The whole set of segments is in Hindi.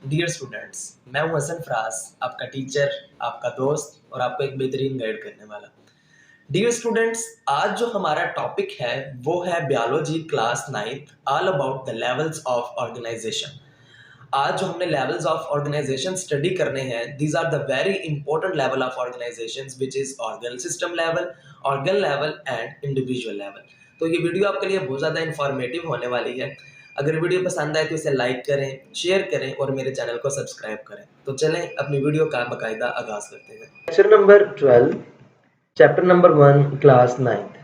डियर स्टूडेंट्स, मैं हूं हसन फराज, आपका टीचर, आपका दोस्त और आपको एक बेहतरीन गाइड करने वाला। डियर स्टूडेंट्स, आज जो हमारा टॉपिक है वो है biology class 9th, all about the levels of organisation. आज जो हमने लेवल्स ऑफ ऑर्गेनाइजेशन स्टडी करने हैं, these are the very important level of organisations which is organ system level, organ level and individual level. तो ये वीडियो आपके लिए बहुत ज़्यादा इंफॉर्मेटिव होने वाली है। अगर वीडियो पसंद आए तो इसे लाइक करें, शेयर करें और मेरे चैनल को सब्सक्राइब करें। तो चलें अपनी वीडियो का बाकायदा आगाज करते हैं। Lecture number 12, chapter number 1, class 9th।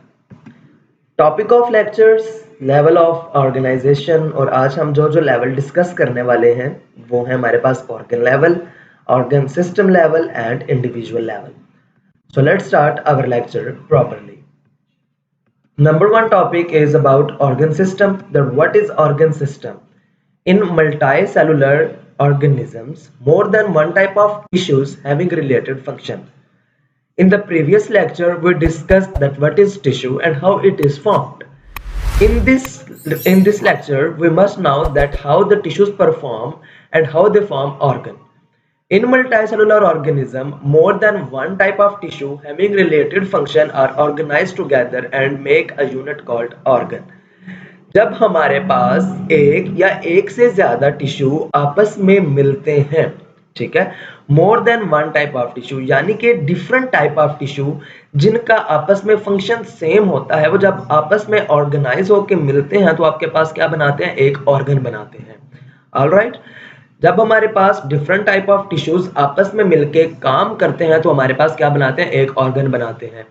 Topic of lectures level of organisation. और आज हम जो जो लेवल डिस्कस करने वाले हैं वो है हमारे पास organ level, organ system level and individual level. So let's start our lecture properly. Number 1 topic is about organ system. That what is organ system? In multicellular organisms, more than one type of tissues having related function. In the previous lecture, we discussed that what is tissue and how it is formed. In this lecture, we must know that how the tissues perform and how they form organ. In multicellular organism, more than one type of tissue having related function are organized together and make a unit called organ. जब हमारे पास एक या एक से ज्यादा टिश्यू आपस में मिलते हैं, ठीक है, more than one type of tissue यानी कि डिफरेंट टाइप ऑफ टिश्यू जिनका आपस में फंक्शन सेम होता है, वो जब आपस में ऑर्गेनाइज होकर मिलते हैं तो आपके पास क्या बनाते हैं? एक ऑर्गन बनाते हैं। ऑलराइट, जब हमारे पास डिफरेंट टाइप ऑफ टिश्यूज आपस में मिलके काम करते हैं तो हमारे पास क्या बनाते हैं? एक ऑर्गन बनाते हैं।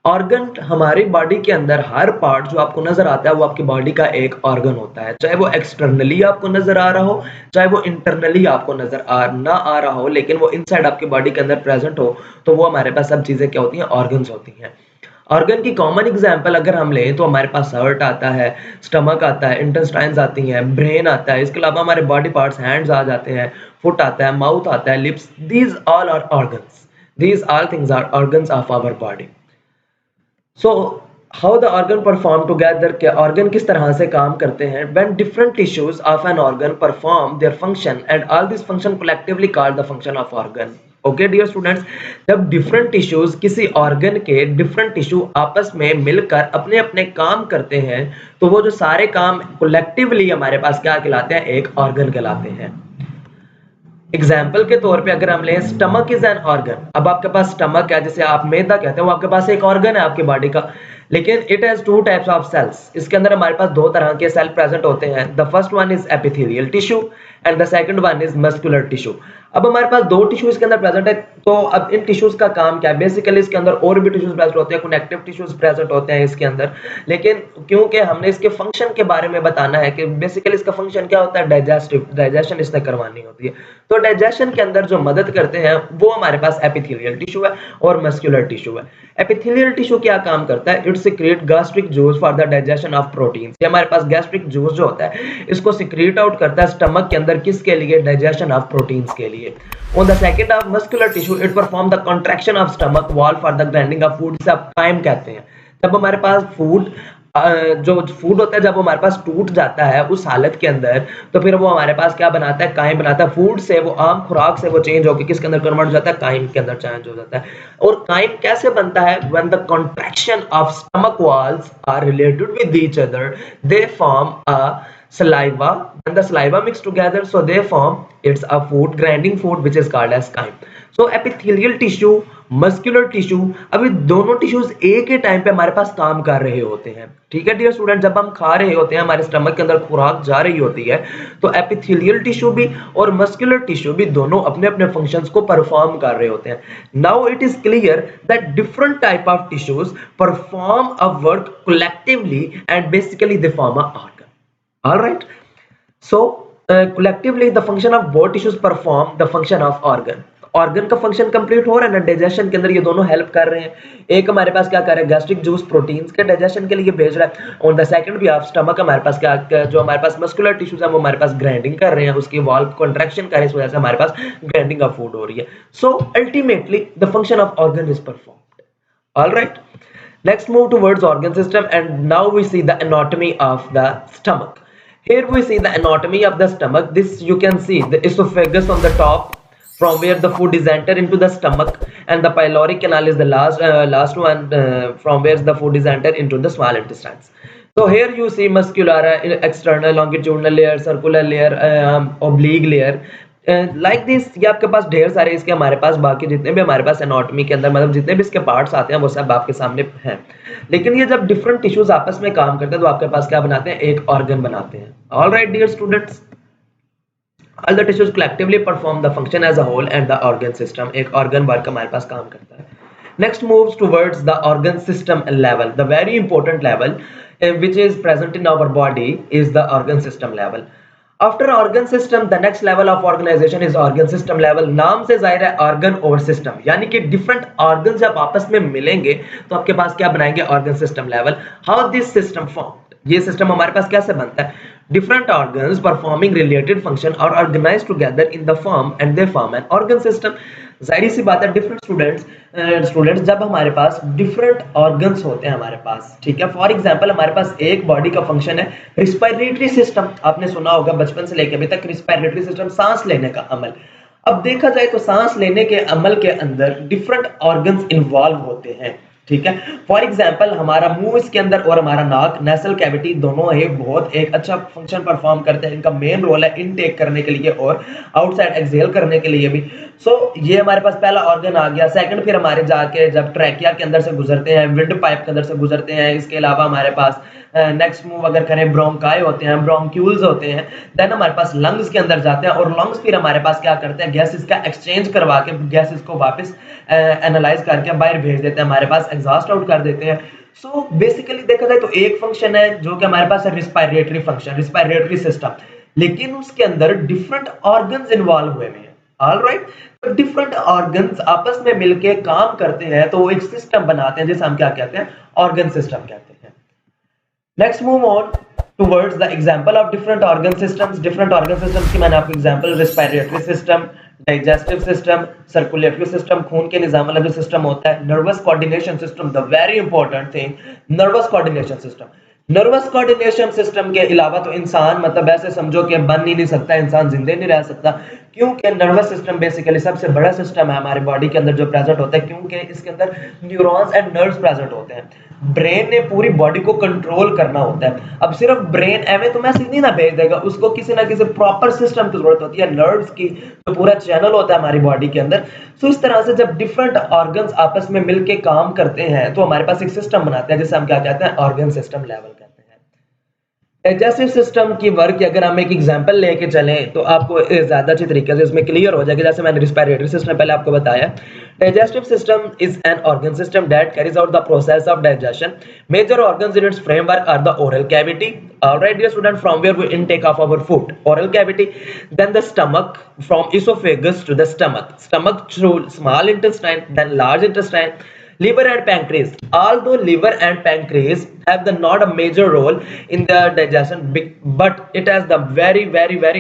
ऑर्गन हमारी बॉडी के अंदर हर पार्ट जो आपको नजर आता है वो आपकी बॉडी का एक ऑर्गन होता है, चाहे वो एक्सटर्नली आपको नजर आ रहा हो, चाहे वो इंटरनली आपको नजर ना आ रहा हो, लेकिन वो इनसाइड आपकी बॉडी के अंदर प्रेजेंट हो तो वो हमारे पास सब चीजें क्या होती हैं? ऑर्गन्स होती हैं। ऑर्गन की कॉमन एग्जांपल अगर हम लें तो हमारे पास हार्ट आता है, स्टमक आता है, इंटेस्टाइन्स आती हैं, ब्रेन आता है, इसके अलावा हमारे बॉडी पार्ट्स, हैंड्स आ जाते हैं, फुट आता है, माउथ आता है, lips, these all are organs. These all things are organs of our body. So how the organ perform together, के ऑर्गन किस तरह से काम करते हैं? When different tissues of an organ perform their function and all this function collectively called the function of organ. Okay dear students, जब डिफरेंट टिश्यूज किसी ऑर्गन के डिफरेंट टिश्यू आपस में मिलकर अपने अपने काम करते हैं तो वो जो सारे काम कलेक्टिवली हमारे पास क्या कहलाते हैं? एक ऑर्गन कहलाते हैं। एग्जाम्पल के तौर पे अगर हम लें, स्टमक इज एन ऑर्गन। अब आपके पास स्टमक है, जिसे आप मैदा कहते हैं, वो आपके पास एक ऑर्गन है आपकी बॉडी का, लेकिन it has two types of cells. इसके अंदर हमारे पास दो तरह के सेल प्रेजेंट होते हैं। The first one is epithelial tissue and the second one is muscular tissue. अब हमारे पास दो टिश्यू इसके अंदर प्रेजेंट है, तो अब इन टिश्यूज का काम क्या है? बेसिकली इसके अंदर और भी टिश्यूज प्रेजेंट होते हैं, कनेक्टिव टिश्यूज प्रेजेंट होते हैं इसके अंदर, लेकिन क्योंकि हमने इसके फंक्शन के बारे में बताना है कि बेसिकली इसका फंक्शन क्या होता है? डाइजेशन इसने करवानी होती है। तो डाइजेशन के अंदर जो मदद करते हैं वो हमारे पास एपिथेलियल टिश्यू है और मस्कुलर टिश्यू है। एपिथेलियल टिश्यू क्या काम करता है? It secrete gastric juice for the digestion of proteins. ये हमारे पास गैस्ट्रिक जूस जो होता है इसको सिक्रीट आउट करता है स्टमक के अंदर, किसके लिए? डाइजेशन ऑफ प्रोटीन्स के लिए। On the second of muscular tissue, it perform the contraction of stomach wall for the grinding of food. इसे आप काइम कहते हैं। जब हमारे पास जो फूड होता है जब हमारे पास टूट जाता है उस हालत के अंदर, तो फिर वो हमारे पास क्या बनाता है? काइम बनाता है। फूड से, वो आम खुराक से वो चेंज होकर किसके अंदर कन्वर्ट हो जाता है? काइम के अंदर चेंज हो जाता है। और काइम कैसे बनता है? When the contraction of stomach walls are related with each other, they form a saliva. When the saliva mix together, so they form, it's a food, grinding food, which is called as chyme. So epithelial tissue, muscular tissue, अभी दोनों टिश्यूज एक ही टाइम पे हमारे पास काम कर रहे होते हैं। ठीक है डियर स्टूडेंट, जब हम खा रहे होते हैं, हमारे स्टमक के अंदर खुराक जा रही होती है, तो एपिथेलियल टिश्यू भी और मस्कुलर टिश्यू भी दोनों अपने अपने फंक्शंस को परफॉर्म कर रहे होते हैं। Now it is clear that different type of tissues perform a work collectively and basically they form a organ. All right. So collectively the function of both tissues perform the function of organ. Organ का फंक्शन कंप्लीट हो रहा है ना, डाइजेशन के अंदर ये दोनों हेल्प कर रहे हैं। एक हमारे पास क्या कर रहा है? गैस्ट्रिक जूस प्रोटीन्स के डाइजेशन के लिए भेज रहा है। ऑन द सेकंड भी ऑफ स्टमक हमारे पास क्या, जो हमारे पास मस्कुलर टिश्यूज है वो हमारे पास ग्राइंडिंग कर रहे हैं, उसकी वॉल कॉन्ट्रैक्शन कर रही है, इस वजह से हमारे पास ग्राइंडिंग ऑफ फूड हो रही है। So ultimately the function of organ is performed. Alright, let's move towards organ system and now we see the anatomy of the stomach. Here we see the anatomy of the stomach. This you can see the esophagus on the top, from where the food is entered into the stomach, and the pyloric canal is the last one, from where the food is entered into the small intestines. So here you see muscular, external, longitudinal layer, circular layer, oblique layer. Like this, ये आपके पास ढेर सारे इसके, हमारे पास बाकी जितने भी हमारे पास एनाटॉमी के अंदर मतलब जितने भी इसके पार्ट्स आते हैं वो सब आपके सामने हैं। लेकिन ये जब डिफरेंट टिश्यूज आपस में काम करते हैं तो आपके पास क्या बनाते हैं, एक ऑर्गन बनाते हैं। All right dear students, all the tissues collectively perform the function as a whole and the organ system, एक organ work हमारे पास काम करता है। Next moves towards the organ system level, the very important level which is present in our body is the organ system level. After organ system, the next level of organization is organ system level. नाम से जाहिर है organ और system, यानी कि different organs जब आपस में मिलेंगे तो आपके पास क्या बनाएंगे, organ system level. How this system formed? ये सिस्टम हमारे पास कैसे बनता है? Different organs performing related function are organized together in the form and they form an organ system. जाहिर सी बात है, डिफरेंट स्टूडेंट्स जब हमारे पास डिफरेंट ऑर्गन्स होते हैं हमारे पास, ठीक है। फॉर एग्जांपल हमारे पास एक बॉडी का फंक्शन है रिस्पिरेटरी सिस्टम, आपने सुना होगा बचपन से लेकर अभी तक, रिस्पिरेटरी सिस्टम सांस लेने का अमल। अब देखा जाए तो सांस लेने के अमल के अंदर डिफरेंट ऑर्गन्स इन्वॉल्व होते हैं, ठीक है। फॉर एग्जाम्पल हमारा मुंह इसके अंदर और हमारा नाक, नेसल कैविटी, दोनों एक अच्छा फंक्शन परफॉर्म करते हैं। इनका मेन रोल है इनटेक करने के लिए और आउटसाइड एक्सहेल करने के लिए भी। सो ये हमारे पास पहला ऑर्गन आ गया। सेकंड फिर हमारे जाके जब ट्रैकिया के अंदर से गुजरते हैं, विंड पाइप के अंदर से गुजरते हैं। इसके अलावा हमारे पास नेक्स्ट मूव अगर करें, ब्रोंकाई होते हैं, ब्रोंक्यूल्स होते हैं। देन हमारे पास लंग्स के अंदर जाते हैं और लंग्स फिर हमारे पास क्या करते हैं, गैसेस का एक्सचेंज करवा के गैसेस को वापस एनालाइज करके बाहर भेज देते हैं, हमारे पास एग्जॉस्ट आउट कर देते हैं। सो बेसिकली देखा जाए तो एक फंक्शन है जो कि हमारे पास है रिस्पिरेटरी फंक्शन, रिस्पिरेटरी सिस्टम, लेकिन उसके अंदर डिफरेंट ऑर्गन्स इन्वॉल्व हुए हैं। ऑल राइट, तो डिफरेंट ऑर्गन्स आपस में मिलके काम करते हैं तो वो एक सिस्टम बनाते हैं जिसे हम क्या कहते हैं, ऑर्गन सिस्टम कहते हैं। Next move on towards the example of different organ systems. Different organ systems की मैंने आपको example respiratory system, digestive system, circulatory system, खून के निजाम वाला जो system होता है, nervous coordination system, the very important thing, nervous coordination system. Nervous coordination system के अलावा तो इंसान मतलब ऐसे समझो कि बन ही नहीं सकता, इंसान जिंदे नहीं रह सकता, क्योंकि नर्वस सिस्टम बेसिकली सबसे बड़ा सिस्टम है हमारे बॉडी के अंदर जो प्रेजेंट होता है, क्योंकि इसके अंदर न्यूरॉन्स एंड नर्व्स प्रेजेंट होते हैं। ब्रेन ने पूरी बॉडी को कंट्रोल करना होता है। अब सिर्फ ब्रेन एवं तो मैसेज नहीं ना भेज देगा, उसको किसी ना किसी प्रॉपर सिस्टम की जरूरत होती है, नर्व्स की जो पूरा चैनल होता है हमारी बॉडी के अंदर। सो इस तरह से जब डिफरेंट ऑर्गन्स आपस में मिलके काम करते हैं तो हमारे पास एक सिस्टम बनाते हैं जिसे हम क्या कहते हैं, ऑर्गन सिस्टम लेवल कहते हैं। डाइजेस्टिव सिस्टम की वर्क अगर हम एक एग्जांपल लेके चलें तो आपको ज्यादा अच्छी तरीके से इसमें क्लियर हो जाएगा। जैसे मैंने रिस्पिरेटरी सिस्टम पहले आपको बताया, digestive system is an organ system that carries out the process of digestion. Major organs in its framework are the oral cavity, alright dear student, from where we intake of our food, oral cavity, then the stomach, from esophagus to the stomach through small intestine, then large intestine, liver and pancreas. Although liver and pancreas have not a major role in the digestion, but it has the very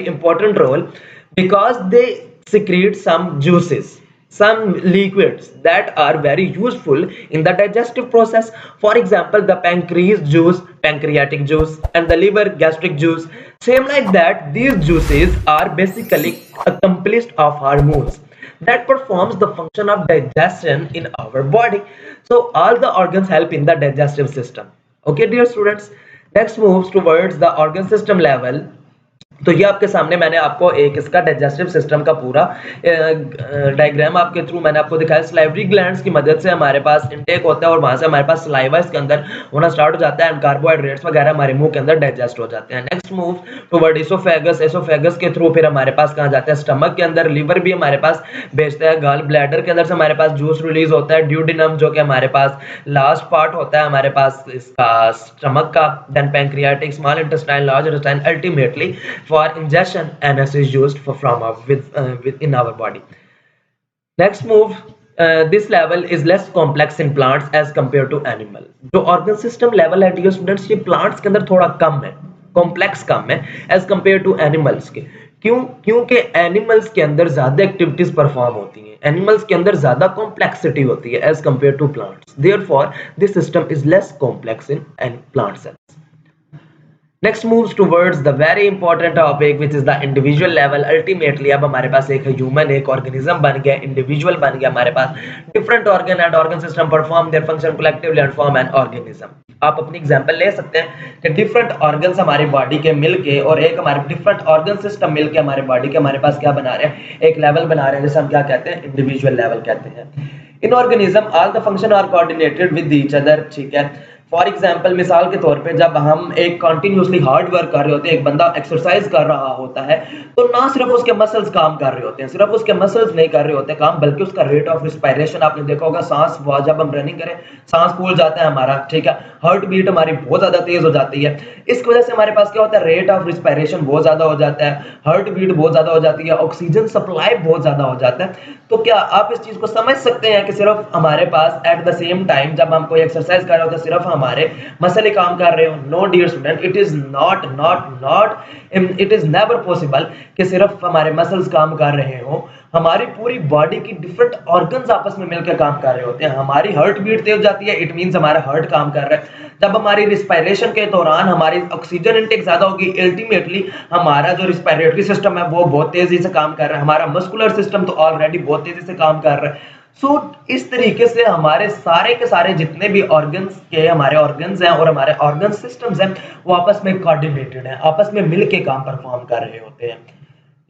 important role because they secrete some juices, some liquids that are very useful in the digestive process. For example, the pancreas juice, pancreatic juice, and the liver, gastric juice. Same like that, these juices are basically accomplished of hormones that performs the function of digestion in our body. So all the organs help in the digestive system. Okay dear students, next moves towards the organ system level. तो ये आपके सामने मैंने आपको एक इसका डाइजेस्टिव सिस्टम का पूरा डायग्राम आपके थ्रू मैंने आपको दिखाया। सलाइवरी ग्लैंड्स की मदद से हमारे पास इनटेक होता है और वहां से हमारे पास सलाइवा इसके अंदर होना स्टार्ट हो जाता है एंड कार्बोहाइड्रेट्स वगैरह हमारे मुंह के अंदर डाइजेस्ट हो जाते हैं। Next move toward oesophagus, oesophagus के थ्रू फिर हमारे पास कहां जाता है, स्टमक के अंदर। लिवर भी हमारे पास भेजता है, गॉल ब्लैडर के अंदर से हमारे पास जूस रिलीज होता है, ड्यूडेनम जो कि हमारे पास लास्ट पार्ट होता है हमारे पास इसका स्टमक का। Then pancreatic, small intestine, large intestine, ultimately for ingestion NS is used within our body. Next move, this level is less complex in plants as compared to animal. जो organ system level है dear students, ये plants के अंदर थोड़ा कम है, complex कम है as compared to animals के। क्योंकि एनिमल्स के अंदर ज्यादा एक्टिविटीज परफॉर्म होती हैं, एनिमल्स के अंदर ज्यादा कॉम्प्लेक्सिटी होती है as compare to plants. Therefore this system is less complex in plant cells. Next moves towards the very important topic which is the individual level. Ultimately अब हमारे पास एक ह्यूमन, एक ऑर्गेनिज्म बन गया, इंडिविजुअल बन गया, हमारे पास different organ and organ system perform their function collectively and form an organism. आप अपनी एग्जांपल ले सकते हैं कि डिफरेंट ऑर्गन्स हमारी बॉडी के मिलके और एक हमारे डिफरेंट ऑर्गन सिस्टम मिलके हमारे बॉडी के हमारे पास क्या बना रहे हैं, एक लेवल बना रहे हैं जिसे हम क्या कहते हैं, इंडिविजुअल लेवल कहते हैं। In organism all the function are coordinated with each other, ठीक है। फॉर एग्जाम्पल, मिसाल के तौर पे जब हम एक कंटिन्यूसली हार्ड वर्क कर रहे होते हैं, एक बंदा एक्सरसाइज कर रहा होता है, तो ना सिर्फ उसके मसल्स काम कर रहे होते हैं, सिर्फ उसके मसल्स नहीं कर रहे होते काम, बल्कि उसका रेट ऑफ रिस्पायरेशन आपने देखा होगा, सांस जब हम रनिंग करें सांस फूल जाता है हमारा, ठीक है, हार्ट बीट हमारी बहुत ज्यादा तेज हो जाती है। इसकी वजह से हमारे पास क्या होता है, रेट ऑफ रिस्पायरेशन बहुत ज्यादा हो जाता है, हार्ट बीट बहुत ज्यादा हो जाती है, ऑक्सीजन सप्लाई बहुत ज्यादा हो जाता है। तो क्या आप इस चीज को समझ सकते हैं कि सिर्फ हमारे पास एट द सेम टाइम जब हम कोई एक्सरसाइज कर रहे होते हैं सिर्फ हमारे मसल ही काम कर रहे हो? No dear student, it is not it is never possible कि सिर्फ हमारे मसल्स काम कर रहे हो। हमारी पूरी बॉडी की डिफरेंट ऑर्गन्स आपस में मिलकर काम कर रहे होते हैं। हमारी हार्ट बीट तेज हो जाती है, इट मींस हमारा हार्ट काम कर रहा है। जब हमारी रिस्पायरेशन के दौरान हमारी ऑक्सीजन इनटेक ज्यादा होगी, अल्टीमेटली हमारा जो रिस्पायरेटरी सिस्टम है वो बहुत तेजी से काम कर रहा है, हमारा मस्कुलर सिस्टम तो ऑलरेडी बहुत तेजी से काम कर रहा है। इस तरीके से हमारे सारे के सारे जितने भी ऑर्गन्स के हमारे ऑर्गन्स हैं और हमारे ऑर्गन सिस्टम्स हैं वो आपस में कोऑर्डिनेटेड है, आपस में मिलके काम परफॉर्म कर रहे होते हैं।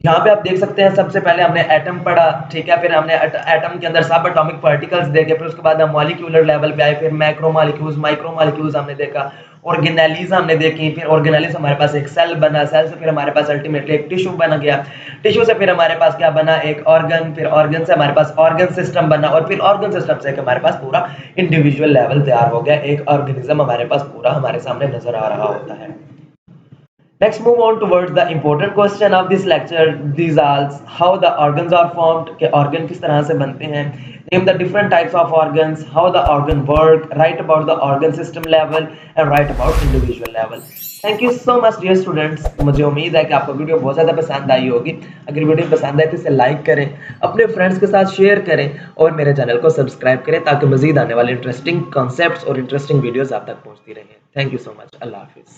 यहाँ पे आप देख सकते हैं सबसे पहले हमने एटम पढ़ा, ठीक है, फिर हमने एटम के अंदर सब एटॉमिक पार्टिकल्स देखे, फिर उसके बाद हम मॉलिक्यूलर लेवल पे आए, फिर मैक्रो मॉलिक्यूल्स, माइक्रो मॉलिक्यूल्स हमने देखा, ऑर्गेनेलीज हमने देखी, फिर ऑर्गेनेलीज हमारे पास एक सेल बना, सेल से फिर हमारे पास अल्टीमेटली एक टिश्यू बन गया, टिश्यू से फिर हमारे पास क्या बना, एक ऑर्गन, फिर ऑर्गन से हमारे पास ऑर्गन सिस्टम बना, और फिर ऑर्गन सिस्टम से हमारे पास पूरा इंडिविजुअल लेवल तैयार हो गया, एक ऑर्गेनिज्म हमारे पास पूरा हमारे सामने नजर आ रहा होता है। Next, move on towards the important question of this lecture. These are how the organs are formed. के organ किस तरह से बनते हैं? Name the different types of organs. How the organ work. Write about the organ system level and write about individual level. Thank you so much dear students. मुझे उम्मीद है कि आपको वीडियो बहुत ज़्यादा पसंद आई होगी। अगर वीडियो पसंद आए तो इसे लाइक करें, अपने फ्रेंड्स के साथ शेयर करें और मेरे चैनल को सब्सक्राइब करें ताकि मजीद आने वाले इंटरेस्टिंग कॉन्सेप्ट्स और इंटरेस्टिंग वीडियोस आप तक पहुंचती रहें। Thank you so much. अल्लाह हाफिज़।